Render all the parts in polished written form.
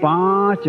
5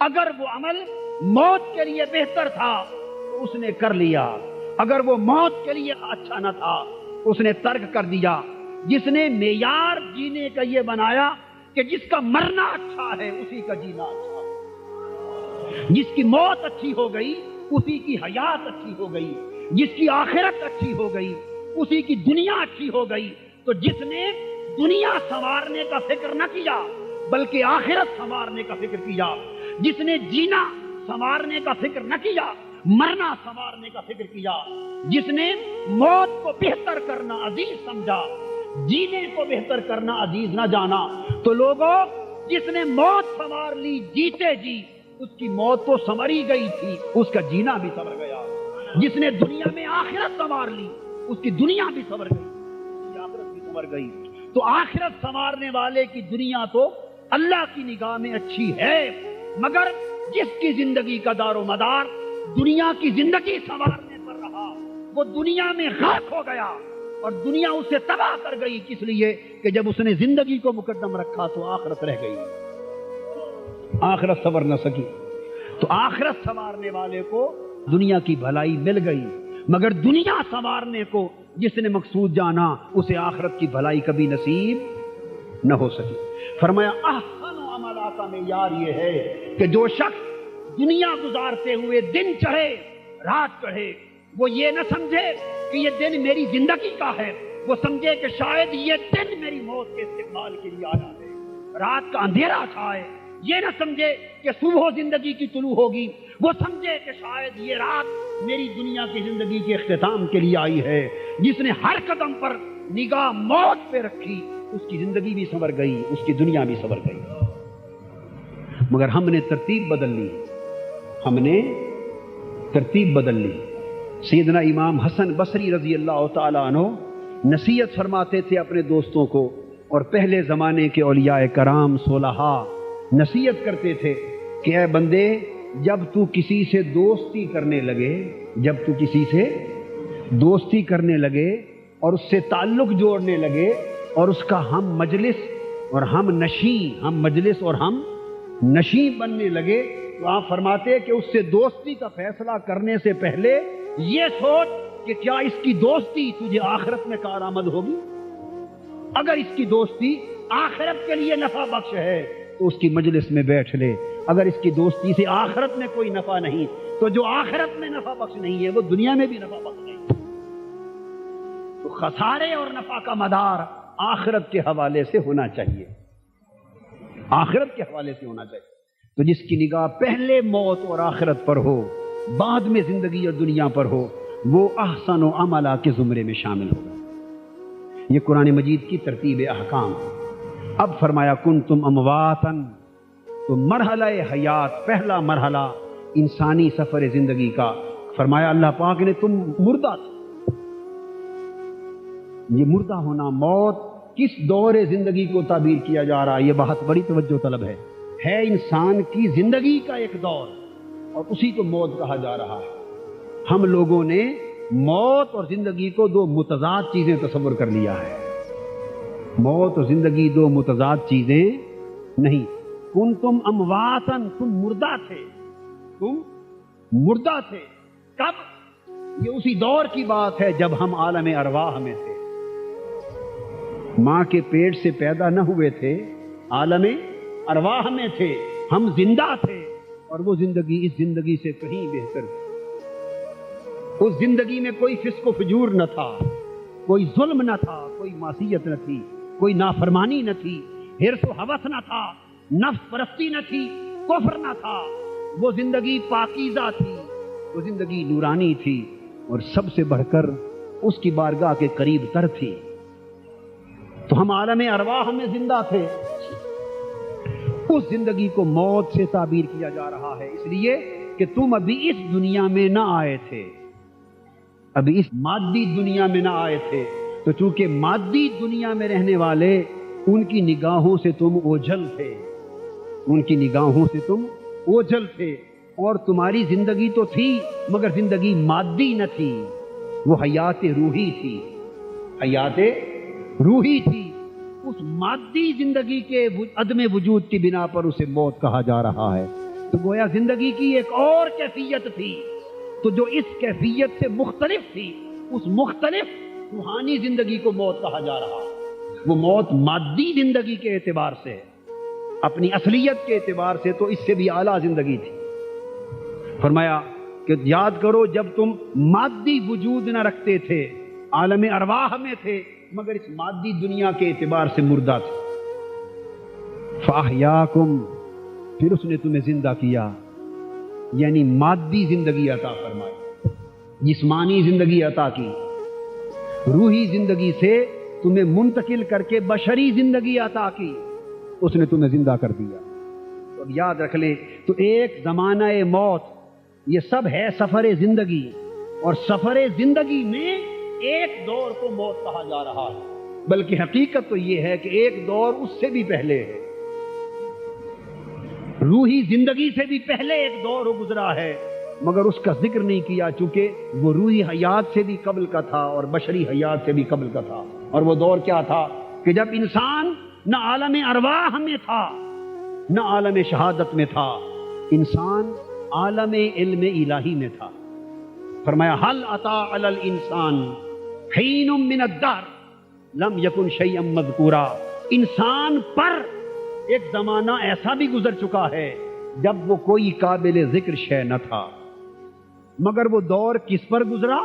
اگر وہ عمل موت کے لیے بہتر تھا تو اس نے کر لیا، اگر وہ موت کے لیے اچھا نہ تھا اس نے ترک کر دیا۔ جس نے معیار جینے کا یہ بنایا کہ جس کا مرنا اچھا ہے اسی کا جینا اچھا ہے، جس کی موت اچھی ہو گئی اسی کی حیات اچھی ہو گئی، جس کی آخرت اچھی ہو گئی اسی کی دنیا اچھی ہو گئی۔ تو جس نے دنیا سنوارنے کا فکر نہ کیا بلکہ آخرت سنوارنے کا فکر کیا، جس نے جینا سنوارنے کا فکر نہ کیا مرنا سنوارنے کا فکر کیا، جس نے موت کو بہتر کرنا عزیز سمجھا جینے کو بہتر کرنا عزیز نہ جانا، تو لوگوں جس نے موت سنوار لی جیتے جی اس کی موت تو سنوری گئی تھی، اس کا جینا بھی سنور گیا۔ جس نے دنیا میں آخرت سنوار لی اس کی دنیا بھی سنور گئی، اس کی آخرت بھی سنور گئی۔ تو آخرت سنوارنے والے کی دنیا تو اللہ کی نگاہ میں اچھی ہے، مگر جس کی زندگی کا دار و مدار دنیا کی زندگی سنوارنے پر رہا وہ دنیا میں غرق ہو گیا اور دنیا اسے تباہ کر گئی، کس لیے کہ جب اس نے زندگی کو مقدم رکھا تو آخرت رہ گئی، آخرت سنور نہ سکی۔ تو آخرت سنوارنے والے کو دنیا کی بھلائی مل گئی، مگر دنیا سنوارنے کو جس نے مقصود جانا اسے آخرت کی بھلائی کبھی نصیب نہ ہو سکی۔ فرمایا احسن عملا کا معیار یہ ہے کہ جو شخص دنیا گزارتے ہوئے دن چڑھے رات چڑھے وہ یہ نہ سمجھے کہ یہ دن میری زندگی کا ہے، وہ سمجھے کہ شاید یہ دن میری موت کے استقبال کے لیے آیا ہے، رات کا اندھیرا چھائے، یہ نہ سمجھے کہ صبح زندگی کی طلوع ہوگی، وہ سمجھے کہ شاید یہ رات میری دنیا کی زندگی کے اختتام کے لیے آئی ہے۔ جس نے ہر قدم پر نگاہ موت پہ رکھی اس کی زندگی بھی سنور گئی، اس کی دنیا بھی سنور گئی۔ مگر ہم نے ترتیب بدل لی، ہم نے ترتیب بدل لی۔ سیدنا امام حسن بصری رضی اللہ تعالیٰ عنہ نصیحت فرماتے تھے اپنے دوستوں کو، اور پہلے زمانے کے اولیاء کرام صلحاء نصیحت کرتے تھے کہ اے بندے جب تو کسی سے دوستی کرنے لگے، جب تو کسی سے دوستی کرنے لگے اور اس سے تعلق جوڑنے لگے اور اس کا ہم مجلس اور ہم نشیں، ہم مجلس اور ہم نشیں بننے لگے، تو آپ فرماتے کہ اس سے دوستی کا فیصلہ کرنے سے پہلے یہ سوچ کہ کیا اس کی دوستی تجھے آخرت میں کارآمد ہوگی۔ اگر اس کی دوستی آخرت کے لیے نفع بخش ہے تو اس کی مجلس میں بیٹھ لے، اگر اس کی دوستی سے آخرت میں کوئی نفع نہیں تو جو آخرت میں نفع بخش نہیں ہے وہ دنیا میں بھی نفع بخش نہیں۔ تو خسارے اور نفع کا مدار آخرت کے حوالے سے ہونا چاہیے، آخرت کے حوالے سے ہونا چاہیے۔ تو جس کی نگاہ پہلے موت اور آخرت پر ہو بعد میں زندگی اور دنیا پر ہو وہ احسن و عملا کے زمرے میں شامل ہوگا۔ یہ قرآن مجید کی ترتیب احکام۔ اب فرمایا کنتم امواتن، تو مرحلہ حیات، پہلا مرحلہ انسانی سفر زندگی کا، فرمایا اللہ پاک نے تم مردہ تھے۔ یہ مردہ ہونا، موت کس دور زندگی کو تعبیر کیا جا رہا ہے یہ بہت بڑی توجہ طلب ہے انسان کی زندگی کا ایک دور اور اسی کو موت کہا جا رہا ہے۔ ہم لوگوں نے موت اور زندگی کو دو متضاد چیزیں تصور کر لیا ہے، موت اور زندگی دو متضاد چیزیں نہیں۔ کنتم امواتن، تم مردہ تھے، تم مردہ تھے۔ کب؟ یہ اسی دور کی بات ہے جب ہم عالم ارواح میں تھے، ماں کے پیٹ سے پیدا نہ ہوئے تھے، عالم ارواح میں تھے، ہم زندہ تھے، اور وہ زندگی اس زندگی سے کہیں بہتر تھی۔ اس زندگی میں کوئی فسق و فجور نہ تھا، کوئی ظلم نہ تھا، کوئی معصیت نہ تھی، کوئی نافرمانی نہ تھی، حرص و ہوس نہ تھا، نفس پرستی نہ تھی، کفر نہ تھا۔ وہ زندگی پاکیزہ تھی، وہ زندگی نورانی تھی، اور سب سے بڑھ کر اس کی بارگاہ کے قریب تر تھی۔ تو ہم عالم ارواح میں زندہ تھے، اس زندگی کو موت سے تعبیر کیا جا رہا ہے، اس لیے کہ تم ابھی اس دنیا میں نہ آئے تھے، ابھی اس مادی دنیا میں نہ آئے تھے۔ تو چونکہ مادی دنیا میں رہنے والے ان کی نگاہوں سے تم اوجھل تھے، ان کی نگاہوں سے تم اوجھل تھے، اور تمہاری زندگی تو تھی مگر زندگی مادی نہ تھی، وہ حیات روحی تھی، حیات روحی تھی۔ اس مادی زندگی کے عدم وجود کی بنا پر اسے موت کہا جا رہا ہے۔ تو گویا زندگی کی ایک اور کیفیت تھی، تو جو اس کیفیت سے مختلف تھی، اس مختلف روحانی زندگی کو موت کہا جا رہا۔ وہ موت مادی زندگی کے اعتبار سے، اپنی اصلیت کے اعتبار سے تو اس سے بھی اعلیٰ زندگی تھی۔ فرمایا کہ یاد کرو جب تم مادی وجود نہ رکھتے تھے، عالم ارواح میں تھے، مگر اس مادی دنیا کے اعتبار سے مردہ تھے۔ فَأَحْيَاكُمْ، پھر اس نے تمہیں زندہ کیا، یعنی مادی زندگی عطا فرمائی، جسمانی زندگی عطا کی، روحی زندگی سے تمہیں منتقل کر کے بشری زندگی عطا کی، اس نے تمہیں زندہ کر دیا۔ تو اب یاد رکھ لیں، تو ایک زمانہ موت، یہ سب ہے سفر زندگی، اور سفر زندگی میں ایک دور کو موت کہا جا رہا ہے، بلکہ حقیقت تو یہ ہے کہ ایک دور اس سے بھی پہلے ہے، روحی زندگی سے بھی پہلے ایک دور گزرا ہے، مگر اس کا ذکر نہیں کیا، چونکہ وہ روحی حیات سے بھی قبل کا تھا اور بشری حیات سے بھی قبل کا تھا۔ اور وہ دور کیا تھا کہ جب انسان نہ عالم ارواح میں تھا نہ عالم شہادت میں تھا، انسان عالم علم الہی میں تھا۔ فرمایا حل اتی علی الانسان حین من الدہر لم یکن شیئا مذکورا، انسان پر ایک زمانہ ایسا بھی گزر چکا ہے جب وہ کوئی قابل ذکر شے نہ تھا، مگر وہ دور کس پر گزرا؟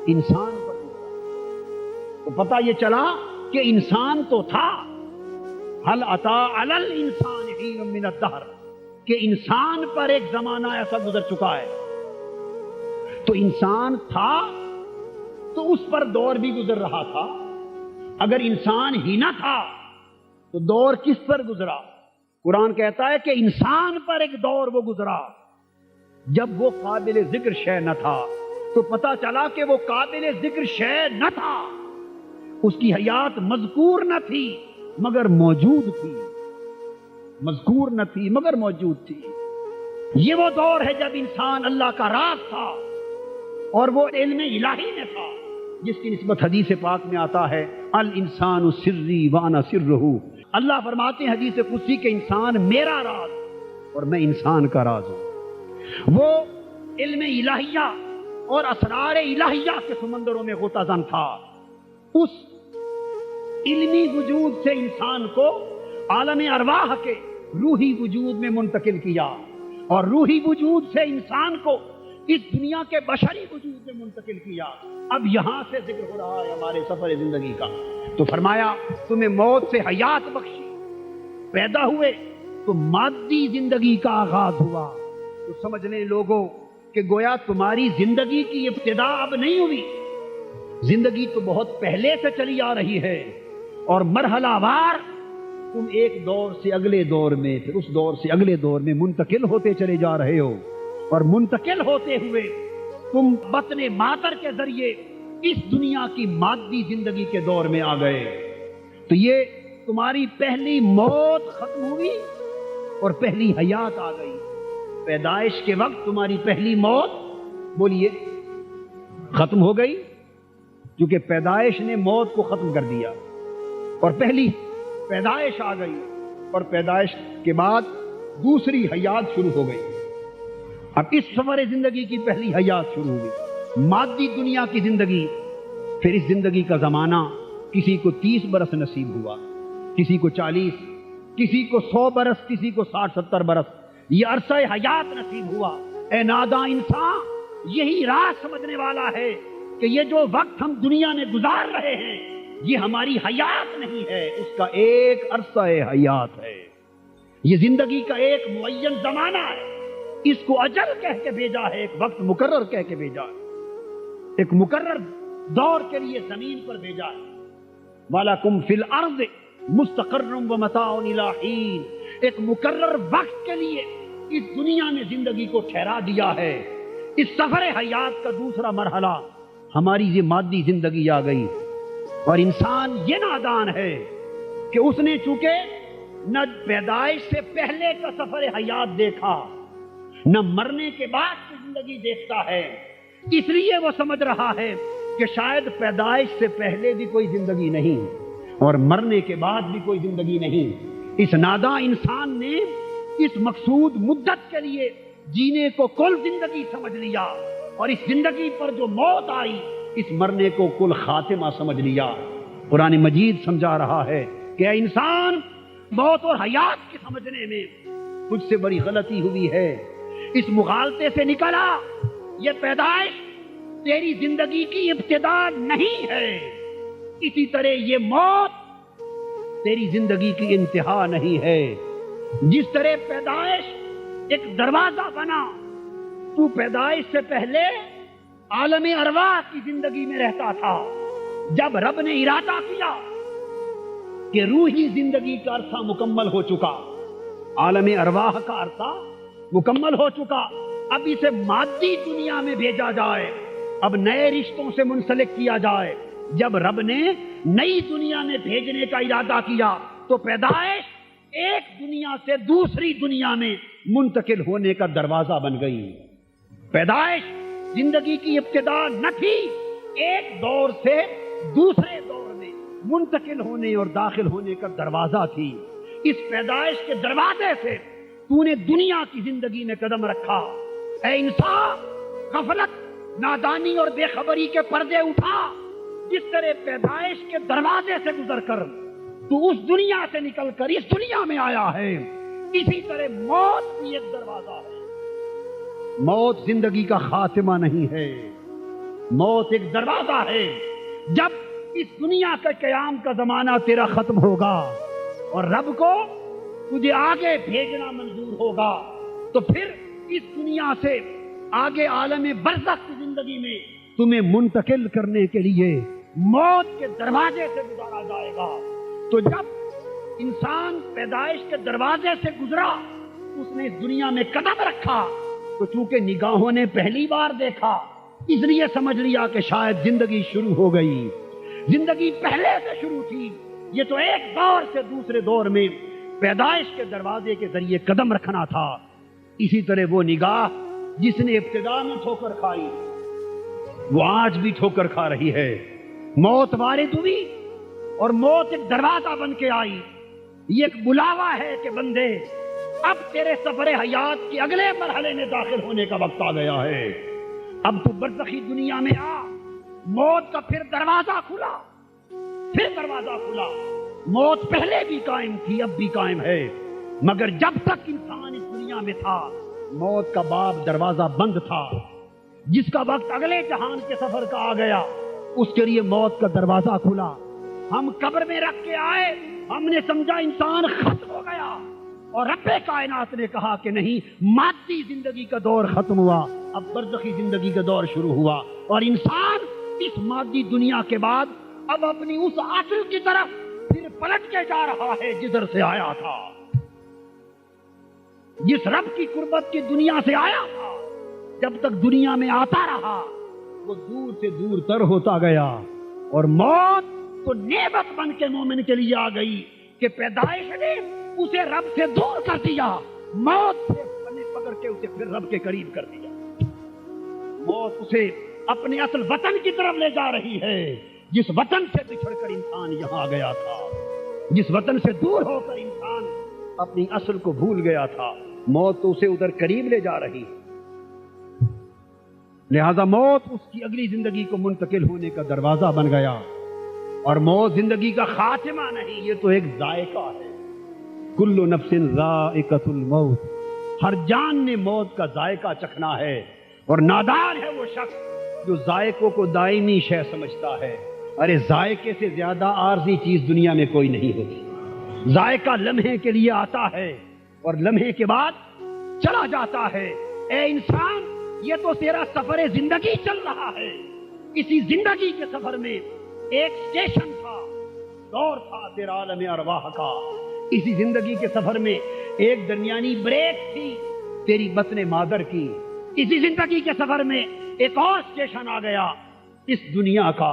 انسان پر گزرا۔ تو پتہ یہ چلا کہ انسان تو تھا، حل اتی علی الانسان حین من الدہر، کہ انسان پر ایک زمانہ ایسا گزر چکا ہے، تو انسان تھا تو اس پر دور بھی گزر رہا تھا۔ اگر انسان ہی نہ تھا تو دور کس پر گزرا؟ قرآن کہتا ہے کہ انسان پر ایک دور وہ گزرا جب وہ قابل ذکر شے نہ تھا۔ تو پتہ چلا کہ وہ قابل ذکر شے نہ تھا، اس کی حیات مذکور نہ تھی مگر موجود تھی، مذکور نہ تھی مگر موجود تھی۔ یہ وہ دور ہے جب انسان اللہ کا راز تھا اور وہ علم الہی میں تھا، جس کی نسبت حدیث پاک میں آتا ہے الانسان سری وانا سرہ۔ اللہ فرماتے ہیں حدیث قدسی کہ انسان میرا راز اور میں انسان کا راز ہوں۔ وہ علم الہیہ اور اسرار الہیہ کے سمندروں میں غوطہ زن تھا۔ اس علمی وجود سے انسان کو عالم ارواح کے روحی وجود میں منتقل کیا، اور روحی وجود سے انسان کو اس دنیا کے بشری وجود میں منتقل کیا۔ اب یہاں سے ذکر ہو رہا ہے ہمارے سفر زندگی کا۔ تو فرمایا تمہیں موت سے حیات بخشی، پیدا ہوئے تو مادی زندگی کا آغاز ہوا۔ تو سمجھ لیں لوگوں کہ گویا تمہاری زندگی کی ابتدا اب نہیں ہوئی، زندگی تو بہت پہلے سے چلی آ رہی ہے، اور مرحلہ وار تم ایک دور سے اگلے دور میں، پھر اس دور سے اگلے دور میں منتقل ہوتے چلے جا رہے ہو، اور منتقل ہوتے ہوئے تم بطن مادر کے ذریعے اس دنیا کی مادی زندگی کے دور میں آ گئے۔ تو یہ تمہاری پہلی موت ختم ہوئی اور پہلی حیات آ گئی۔ پیدائش کے وقت تمہاری پہلی موت بولیے ختم ہو گئی، کیونکہ پیدائش نے موت کو ختم کر دیا، اور پہلی پیدائش آ گئی، اور پیدائش کے بعد دوسری حیات شروع ہو گئی۔ اب اس سفر زندگی کی پہلی حیات شروع ہوئی، مادی دنیا کی زندگی۔ پھر اس زندگی کا زمانہ کسی کو 30 برس نصیب ہوا، کسی کو 40، کسی کو 100 برس، کسی کو 60-70 برس، یہ عرصہ حیات نصیب ہوا۔ اے ناداں انسان، یہی راز سمجھنے والا ہے کہ یہ جو وقت ہم دنیا میں گزار رہے ہیں یہ ہماری حیات نہیں ہے، اس کا ایک عرصہ حیات ہے، یہ زندگی کا ایک معین زمانہ ہے۔ اس کو اجل کہہ کے بھیجا ہے، ایک وقت مقرر کہہ کے بھیجا ہے، ایک مقرر دور کے لیے زمین پر بھیجا ہے۔ وَلَكُمْ فِي الْأَرْضِ مُسْتَقَرٌّ وَمَتَاعٌ إِلَىٰ حِينٍ، ایک مقرر وقت کے لیے اس دنیا میں زندگی کو ٹھہرا دیا ہے۔ اس سفر حیات کا دوسرا مرحلہ ہماری یہ مادی زندگی آ گئی، اور انسان یہ نادان ہے کہ اس نے چونکہ نہ پیدائش سے پہلے کا سفر حیات دیکھا، نہ مرنے کے بعد کی زندگی دیکھتا ہے، اس لیے وہ سمجھ رہا ہے کہ شاید پیدائش سے پہلے بھی کوئی زندگی نہیں اور مرنے کے بعد بھی کوئی زندگی نہیں۔ اس ناداں انسان نے اس مقصود مدت کے لیے جینے کو کل زندگی سمجھ لیا، اور اس زندگی پر جو موت آئی اس مرنے کو کل خاتمہ سمجھ لیا۔ قرآن مجید سمجھا رہا ہے کہ اے انسان، موت اور حیات کے سمجھنے میں تجھ سے بڑی غلطی ہوئی ہے، اس مغالطے سے نکلا۔ یہ پیدائش تیری زندگی کی ابتدا نہیں ہے، اسی طرح یہ موت تیری زندگی کی انتہا نہیں ہے۔ جس طرح پیدائش ایک دروازہ بنا، تو پیدائش سے پہلے عالم ارواح کی زندگی میں رہتا تھا۔ جب رب نے ارادہ کیا کہ روحی زندگی کا عرصہ مکمل ہو چکا، عالم ارواح کا عرصہ مکمل ہو چکا، اب اسے مادی دنیا میں بھیجا جائے، اب نئے رشتوں سے منسلک کیا جائے۔ جب رب نے نئی دنیا میں بھیجنے کا ارادہ کیا تو پیدائش ایک دنیا سے دوسری دنیا میں منتقل ہونے کا دروازہ بن گئی۔ پیدائش زندگی کی ابتدا نہ تھی، ایک دور سے دوسرے دور میں منتقل ہونے اور داخل ہونے کا دروازہ تھی۔ اس پیدائش کے دروازے سے تو نے دنیا کی زندگی میں قدم رکھا۔ اے انسان، غفلت، نادانی اور بے خبری کے پردے اٹھا۔ جس طرح پیدائش کے دروازے سے گزر کر تو اس دنیا سے نکل کر اس دنیا میں آیا ہے، اسی طرح موت بھی ایک دروازہ ہے۔ موت زندگی کا خاتمہ نہیں ہے، موت ایک دروازہ ہے۔ جب اس دنیا کا قیام کا زمانہ تیرا ختم ہوگا اور رب کو تجھے آگے بھیجنا منظور ہوگا تو پھر اس دنیا سے آگے عالم برزخ کی زندگی میں تمہیں منتقل کرنے کے لیے موت کے دروازے سے گزارا جائے گا۔ تو جب انسان پیدائش کے دروازے سے گزرا، اس نے اس دنیا میں قدم رکھا تو چونکہ نگاہوں نے پہلی بار دیکھا، اس لیے سمجھ لیا کہ شاید زندگی شروع ہو گئی۔ زندگی پہلے سے شروع تھی، یہ تو ایک دور سے دوسرے دور میں پیدائش کے دروازے کے ذریعے قدم رکھنا تھا۔ اسی طرح وہ نگاہ جس نے ابتدا میں ٹھوکر کھائی وہ آج بھی ٹھوکر کھا رہی ہے۔ موت وارد ہوئی اور موت ایک دروازہ بن کے آئی۔ یہ ایک بلاوا ہے کہ بندے، اب تیرے سفر حیات کے اگلے مرحلے میں داخل ہونے کا وقت آ گیا ہے۔ اب تو برزخی دنیا میں آ۔ موت کا پھر دروازہ کھلا، پھر دروازہ کھلا۔ موت پہلے بھی قائم تھی، اب بھی قائم ہے، مگر جب تک انسان اس دنیا میں تھا موت کا باب دروازہ بند تھا۔ جس کا وقت اگلے جہان کے سفر کا آ گیا اس کے لیے موت کا دروازہ کھلا۔ ہم قبر میں رکھ کے آئے، ہم نے سمجھا انسان ختم ہو گیا، اور رب کائنات نے کہا کہ نہیں، مادی زندگی کا دور ختم ہوا، اب برزخی زندگی کا دور شروع ہوا، اور انسان اس مادی دنیا کے بعد اب اپنی اس اصل کی طرف پھر پلٹ کے جا رہا ہے جدھر سے آیا تھا۔ جس رب کی قربت کی دنیا سے آیا تھا، جب تک دنیا میں آتا رہا وہ دور سے دور تر ہوتا گیا، اور موت تو نعمت بن کے مومن کے لیے آ گئی کہ پیدائش نے اسے رب سے دور کر دیا، موت سے پکڑ کے اسے پھر رب کے قریب کر دیا۔ موت اسے اپنے اصل وطن کی طرف لے جا رہی ہے، جس وطن سے بچھڑ کر انسان یہاں گیا تھا، جس وطن سے دور ہو کر انسان اپنی اصل کو بھول گیا تھا، موت تو اسے ادھر قریب لے جا رہی ہے۔ لہذا موت اس کی اگلی زندگی کو منتقل ہونے کا دروازہ بن گیا، اور موت زندگی کا خاتمہ نہیں، یہ تو ایک ذائقہ ہے۔ کل نفس ذائقۃ الموت، ہر جان نے موت کا ذائقہ چکھنا ہے، اور نادان ہے وہ شخص جو ذائقوں کو دائمی شے سمجھتا ہے۔ ارے ذائقے سے زیادہ عارضی چیز دنیا میں کوئی نہیں ہوتی۔ ذائقہ لمحے کے لیے آتا ہے اور لمحے کے بعد چلا جاتا ہے۔ اے انسان، یہ تو تیرا سفر زندگی چل رہا ہے، اسی زندگی کے سفر میں ایک سٹیشن تھا، دور تھا تیرا عالم ارواح کا، اسی زندگی کے سفر میں ایک درمیانی بریک تھی تیری بطن مادر کی، اسی زندگی کے سفر میں ایک اور سٹیشن آ گیا اس دنیا کا۔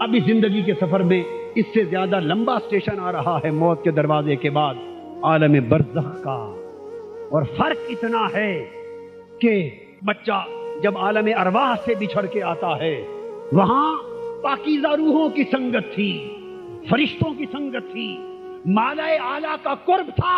اب اس زندگی کے سفر میں اس سے زیادہ لمبا سٹیشن آ رہا ہے موت کے دروازے کے بعد، عالم برزخ کا۔ اور فرق اتنا ہے کہ بچہ جب عالم ارواح سے بچھڑ کے آتا ہے وہاں پاکیزہ روحوں کی سنگت تھی، فرشتوں کی سنگت تھی، مالائے اعلیٰ کا قرب تھا،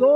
2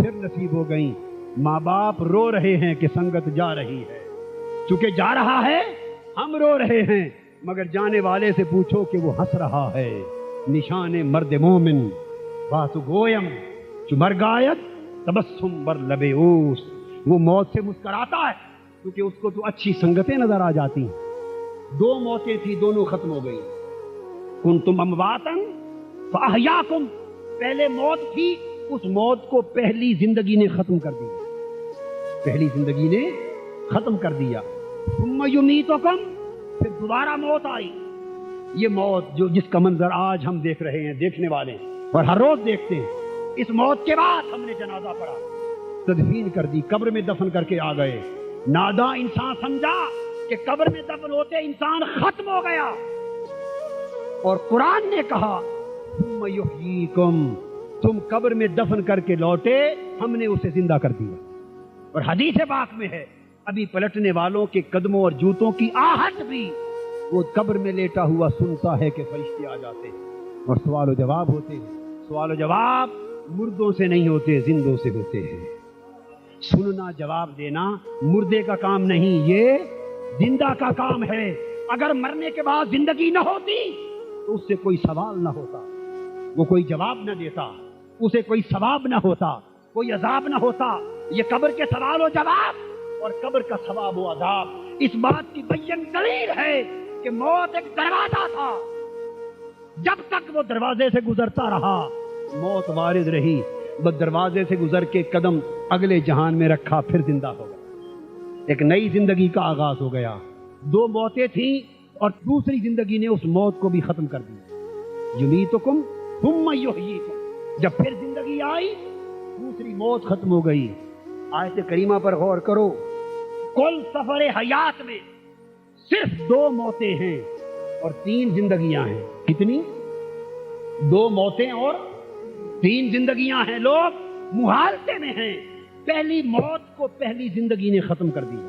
پھر نصیب ہو گئیں. ماں باپ رو رہے ہیں کہ سنگت جا رہی ہے. چونکہ جا رہا ہے ہم رو رہے ہیں، مگر جانے والے سے پوچھو کہ وہ ہنس رہا ہے. نشان مرد مومن بات گویم جو مر گایت تبسم بر لب اوس. وہ موت سے مسکراتا ہے کیونکہ اس کو تو اچھی سنگتیں نظر آ جاتی ہیں. 2 موتیں تھی، دونوں ختم ہو گئی. کنتم امواتن فاحیاکم، پہلے موت تھی، اس موت کو پہلی زندگی نے ختم کر دیا. پہلی زندگی نے ختم کر دیا. ثم یمیتکم، پھر دوبارہ موت آئی. یہ موت جو جس کا منظر آج ہم دیکھ رہے ہیں، دیکھنے والے ہیں اور ہر روز دیکھتے ہیں. اس موت کے بعد ہم نے جنازہ پڑھا، تدفین کر دی، قبر میں دفن کر کے آ گئے. ناداں انسان سمجھا کہ قبر میں دفن ہوتے انسان ختم ہو گیا. اور قرآن نے کہا ثم یحییکم، تم قبر میں دفن کر کے لوٹے، ہم نے اسے زندہ کر دیا. اور حدیث پاک میں ہے ابھی پلٹنے والوں کے قدموں اور جوتوں کی آہٹ بھی وہ قبر میں لیٹا ہوا سنتا ہے کہ فرشتے آ جاتے ہیں اور سوال و جواب ہوتے ہیں. سوال و جواب مردوں سے نہیں ہوتے، زندوں سے ہوتے ہیں. سننا، جواب دینا مردے کا کام نہیں، یہ زندہ کا کام ہے. اگر مرنے کے بعد زندگی نہ ہوتی تو اس سے کوئی سوال نہ ہوتا، وہ کوئی جواب نہ دیتا، اسے کوئی ثواب نہ ہوتا، کوئی عذاب نہ ہوتا. یہ قبر کے سوال و جواب اور قبر کا ثواب و عذاب اس بات کی بین دلیل ہے کہ موت ایک دروازہ تھا. جب تک وہ دروازے سے گزرتا رہا موت وارد رہی. بس دروازے سے گزر کے قدم اگلے جہان میں رکھا، پھر زندہ ہو گیا. ایک نئی زندگی کا آغاز ہو گیا. 2 موتیں تھیں اور دوسری زندگی نے اس موت کو بھی ختم کر دیا. یمیتکم ثم یحییکم، جب پھر زندگی آئی دوسری موت ختم ہو گئی. آیت کریمہ پر غور کرو. کل سفر حیات میں صرف 2 موتیں ہیں اور 3 زندگیاں ہیں. کتنی؟ 2 موتیں اور 3 زندگیاں ہیں. لوگ محالتے میں ہیں. پہلی موت کو پہلی زندگی نے ختم کر دیا.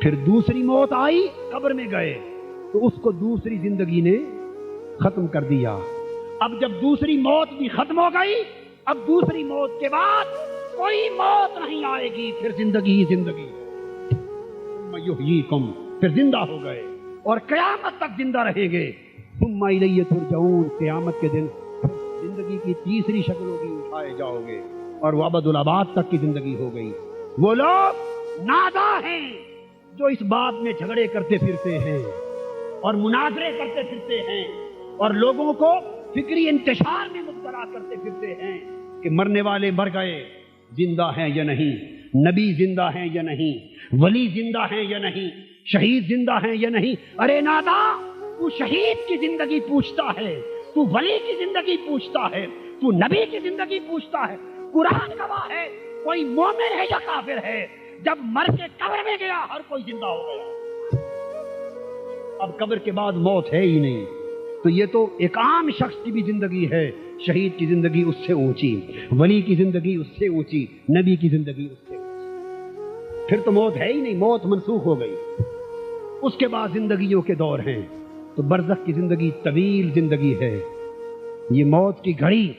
پھر دوسری موت آئی، قبر میں گئے تو اس کو دوسری زندگی نے ختم کر دیا. اب جب دوسری موت بھی ختم ہو گئی، اب دوسری موت کے بعد کوئی موت نہیں آئے گی، پھر زندگی ہی زندگی. ثم یحییکم، پھر زندہ ہو گئے اور قیامت تک زندہ رہیں گے. ثم الیہ ترجعون، قیامت کے دن زندگی کی تیسری شکل ہوگی، اٹھائے جاؤ گے اور وہ ابد الآباد تک کی زندگی ہو گئی. وہ لوگ ناداں ہیں جو اس بات میں جھگڑے کرتے پھرتے ہیں اور مناظرے کرتے پھرتے ہیں اور لوگوں کو فکری انتشار میں مبتلا کرتے پھرتے ہیں کہ مرنے والے مر گئے، زندہ ہیں یا نہیں، نبی زندہ ہیں یا نہیں، ولی زندہ ہیں یا نہیں، شہید زندہ ہیں یا نہیں. ارے ناداں، تو شہید کی زندگی پوچھتا ہے، تو ولی کی زندگی پوچھتا ہے، تو نبی کی زندگی پوچھتا ہے. قرآن گواہ ہے، کوئی مومن ہے یا کافر ہے، جب مر کے قبر میں گیا ہر کوئی زندہ ہو گیا. اب قبر کے بعد موت ہے ہی نہیں. تو یہ تو ایک عام شخص کی بھی زندگی ہے. شہید کی زندگی اس سے اونچی، ولی کی زندگی اس سے اونچی، نبی کی زندگی اس سے اونچی. پھر تو موت ہے ہی نہیں، موت منسوخ ہو گئی. اس کے بعد زندگیوں کے دور ہیں. تو برزخ کی زندگی طویل زندگی ہے. یہ موت کی گھڑی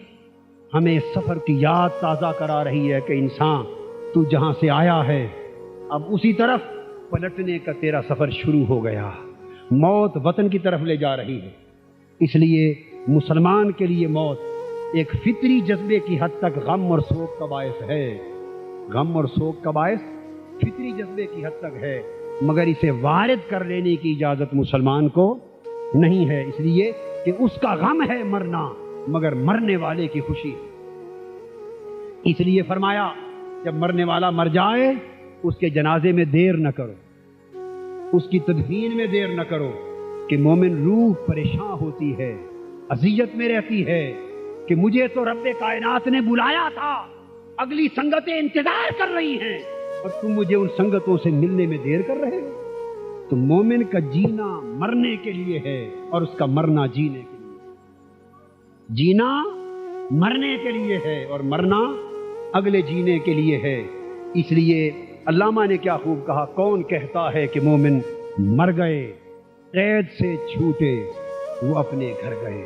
ہمیں سفر کی یاد تازہ کرا رہی ہے کہ انسان تو جہاں سے آیا ہے اب اسی طرف پلٹنے کا تیرا سفر شروع ہو گیا. موت وطن کی طرف لے جا رہی ہے. اس لیے مسلمان کے لیے موت ایک فطری جذبے کی حد تک غم اور سوگ کا باعث ہے. غم اور سوگ کا باعث فطری جذبے کی حد تک ہے، مگر اسے وارد کر لینے کی اجازت مسلمان کو نہیں ہے. اس لیے کہ اس کا غم ہے مرنا، مگر مرنے والے کی خوشی. اس لیے فرمایا جب مرنے والا مر جائے اس کے جنازے میں دیر نہ کرو، اس کی تدفین میں دیر نہ کرو. کہ مومن روح پریشان ہوتی ہے، اذیت میں رہتی ہے کہ مجھے تو رب کائنات نے بلایا تھا، اگلی سنگتیں انتظار کر رہی ہیں اور تم مجھے ان سنگتوں سے ملنے میں دیر کر رہے ہو. تو مومن کا جینا مرنے کے لیے ہے اور اس کا مرنا جینے کے لیے. جینا مرنے کے لیے ہے اور مرنا اگلے جینے کے لیے ہے. اس لیے علامہ نے کیا خوب کہا، کون کہتا ہے کہ مومن مر گئے، قید سے چھوٹے وہ اپنے گھر گئے.